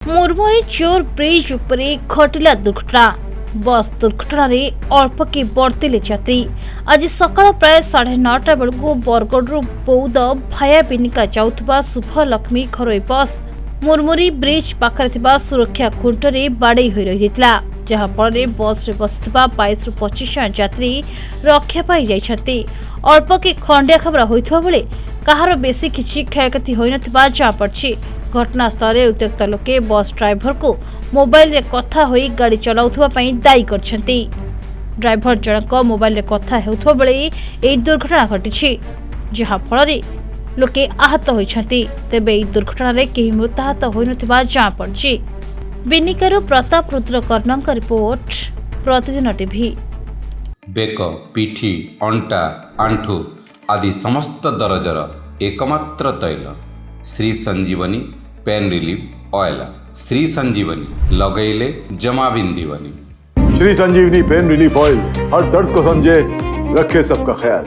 मुरमुरी चोर ब्रिज उपरे घटिला दुर्घटना। बस दुर्घटना अल्पके बर्तिले यात्री। आज सकाळ प्राय 9:30 बेलू बरगढ़ बौद्ध भाया बिनिका जाउथबा शुभलक्ष्मी घरोई बस मुरमुरी ब्रिज पाखरे सुरक्षा खुंटरे बाड़े हो रही जहाँफल बस रे बसिथिबा 22 ରୁ 25 जन यात्री रक्षा पाई जाइछथि। अल्पके खंडिया खबरा होइथबा बेले कहार बेसी किछि क्षयक्षति होई नथिबा जहाँ पड़छि। घटनास्थल में उत्त्यक्त लोके बस ड्राइवर को मोबाइल रे कथा होई गाड़ी चलाउथबा पई दायी करछन्ति। ड्राइवर जनक मोबाइल रे कथा हेउथबा बेले एई दुर्घटना घटिछि जहाँ फल लोके आहत होइछन्ति। तेबे एई दुर्घटना रे केही मृताहत होई नथिबा जहाँ पड़छि। बिनिकारू प्रताप रुद्र कर्णଙ୍କ रिपोर्ट प्रतिदिन टीवी। बेक पिठी अंटा आंठू आदि समस्त दरजर एकमात्र तैल श्री संजीवनी पेन रिलीफ ऑयल। श्री संजीवनी लगैले जमा बिंदीवनी। श्री संजीवनी पेन रिलीफ ऑयल हर दर्द को समझे, रखे सबका ख्याल।